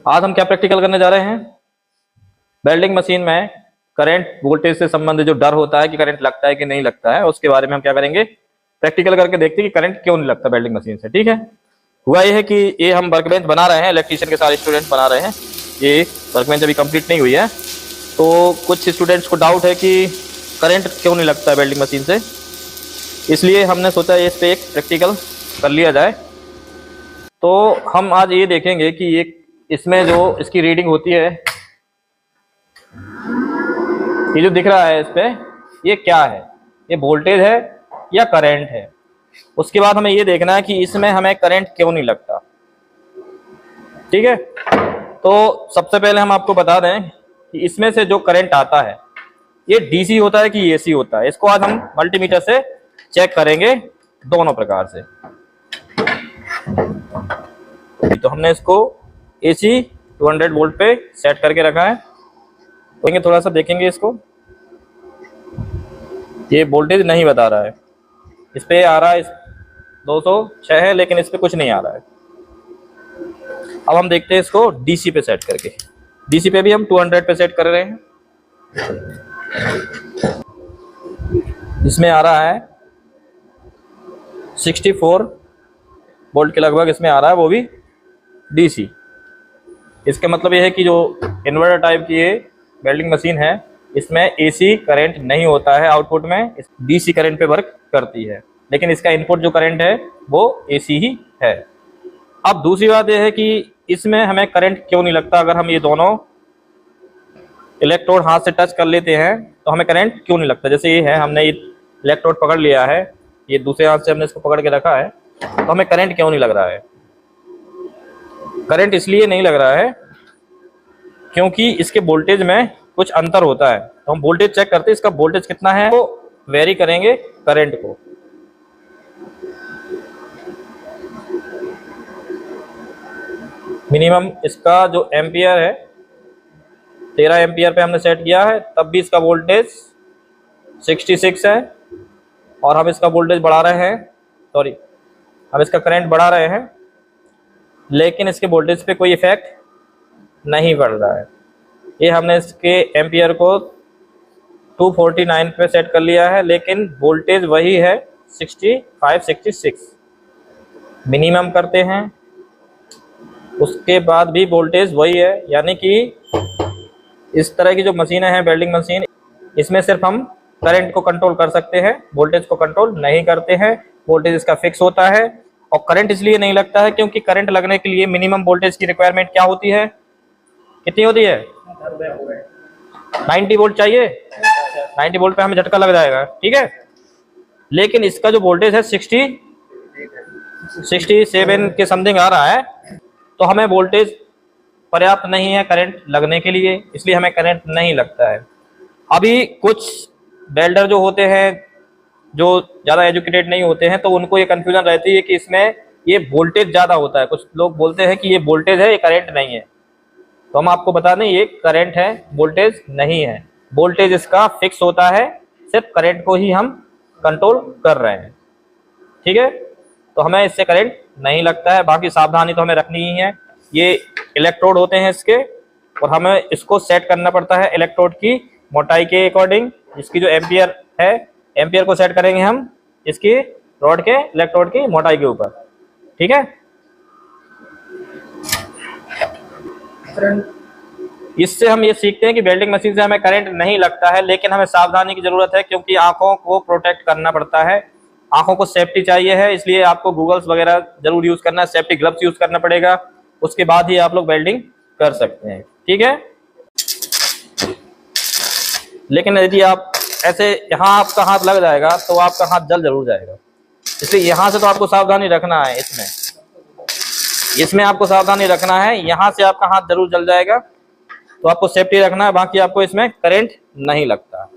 आज हम क्या प्रैक्टिकल करने जा रहे हैं। वेल्डिंग मशीन में करंट वोल्टेज से संबंधित जो डर होता है कि करंट लगता है कि नहीं लगता है, उसके बारे में हम क्या करेंगे, प्रैक्टिकल करके देखते हैं कि करंट क्यों नहीं लगता वेल्डिंग मशीन से। ठीक है, हुआ ये है कि ये हम वर्कबेंच बना रहे हैं, इलेक्ट्रीशियन के सारे स्टूडेंट बना रहे हैं। ये वर्कबेंच अभी कंप्लीट नहीं हुई है, तो कुछ स्टूडेंट्स को डाउट है कि करंट क्यों नहीं लगता है वेल्डिंग मशीन से, इसलिए हमने सोचा इस पे एक प्रैक्टिकल कर लिया जाए। तो हम आज ये देखेंगे कि ये इसमें जो इसकी रीडिंग होती है, ये जो दिख रहा है इस पे, ये क्या है, ये वोल्टेज है या करंट है। उसके बाद हमें ये देखना है कि इसमें हमें करंट क्यों नहीं लगता। ठीक है, तो सबसे पहले हम आपको बता दें कि इसमें से जो करंट आता है ये डीसी होता है कि एसी होता है। इसको आज हम मल्टीमीटर से चेक करेंगे दोनों प्रकार से। तो हमने इसको एसी 200 वोल्ट पे सेट करके रखा है। तो थोड़ा सा देखेंगे इसको, ये वोल्टेज नहीं बता रहा है, इस पे आ रहा है 206 है, लेकिन इस पे कुछ नहीं आ रहा है। अब हम देखते हैं इसको डीसी पे सेट करके। डीसी पे भी हम 200 पे सेट कर रहे हैं। इसमें आ रहा है 64 वोल्ट के लगभग इसमें आ रहा है, वो भी डीसी। इसका मतलब ये है कि जो इन्वर्टर टाइप की ये वेल्डिंग मशीन है, इसमें एसी करंट नहीं होता है, आउटपुट में डीसी करंट पे वर्क करती है, लेकिन इसका इनपुट जो करंट है वो एसी ही है। अब दूसरी बात यह है कि इसमें हमें करंट क्यों नहीं लगता। अगर हम ये दोनों इलेक्ट्रोड हाथ से टच कर लेते हैं तो हमें करंट क्यों नहीं लगता। जैसे ये है, हमने ये इलेक्ट्रोड पकड़ लिया है, ये दूसरे हाथ से हमने इसको पकड़ के रखा है, तो हमें करंट क्यों नहीं लग रहा है। करंट इसलिए नहीं लग रहा है क्योंकि इसके वोल्टेज में कुछ अंतर होता है। तो हम वोल्टेज चेक करते हैं, इसका वोल्टेज कितना है, तो वेरी करेंगे करंट को। मिनिमम इसका जो एम्पियर है 13 एम्पियर पे हमने सेट किया है, तब भी इसका वोल्टेज 66 है। और हम इसका वोल्टेज बढ़ा रहे हैं, सॉरी हम इसका करंट बढ़ा रहे हैं, लेकिन इसके वोल्टेज पे कोई इफेक्ट नहीं पड़ रहा है। ये हमने इसके एम्पियर को 249 पे सेट कर लिया है, लेकिन वोल्टेज वही है 65-66। मिनिमम करते हैं, उसके बाद भी वोल्टेज वही है। यानी कि इस तरह की जो मशीनें हैं वेल्डिंग मशीन, इसमें सिर्फ हम करंट को कंट्रोल कर सकते हैं, वोल्टेज को कंट्रोल नहीं करते हैं। वोल्टेज इसका फिक्स होता है। और करंट इसलिए नहीं लगता है क्योंकि करंट लगने के लिए मिनिमम वोल्टेज की रिक्वायरमेंट क्या होती है, कितनी होती है, 90 वोल्ट चाहिए। 90 वोल्ट पे हमें झटका लग जाएगा। ठीक है, लेकिन इसका जो वोल्टेज है 67 के समथिंग आ रहा है, तो हमें वोल्टेज पर्याप्त नहीं है करंट लगने के लिए, इसलिए हमें करंट नहीं लगता है। अभी कुछ वेल्डर जो होते हैं, जो ज़्यादा एजुकेटेड नहीं होते हैं, तो उनको ये कंफ्यूजन रहती है कि इसमें ये वोल्टेज ज़्यादा होता है। कुछ लोग बोलते हैं कि ये वोल्टेज है, ये करंट नहीं है। तो हम आपको बता दें ये करंट है, वोल्टेज नहीं है। वोल्टेज इसका फिक्स होता है, सिर्फ करंट को ही हम कंट्रोल कर रहे हैं। ठीक है, तो हमें इससे करंट नहीं लगता है। बाकी सावधानी तो हमें रखनी ही है। ये इलेक्ट्रोड होते हैं इसके, और हमें इसको सेट करना पड़ता है इलेक्ट्रोड की मोटाई के अकॉर्डिंग। इसकी जो एम्पियर है, एम्पियर को सेट करेंगे हम इसकी रॉड के इलेक्ट्रोड की मोटाई के ऊपर। ठीक है, इससे हम ये सीखते हैं कि वेल्डिंग मशीन से हमें करंट नहीं लगता है, लेकिन हमें सावधानी की जरूरत है, क्योंकि आंखों को प्रोटेक्ट करना पड़ता है, आंखों को सेफ्टी चाहिए है। इसलिए आपको गूगल्स वगैरह जरूर यूज करना है, सेफ्टी ग्लव्स यूज करना पड़ेगा, उसके बाद ही आप लोग वेल्डिंग कर सकते हैं। ठीक है, लेकिन यदि आप ऐसे यहाँ आपका हाथ लग जाएगा तो आपका हाथ जल जरूर जाएगा, इसलिए यहाँ से तो आपको सावधानी रखना है। इसमें आपको सावधानी रखना है, यहाँ से आपका हाथ जरूर जल जाएगा, तो आपको सेफ्टी रखना है। बाकी आपको इसमें करंट नहीं लगता।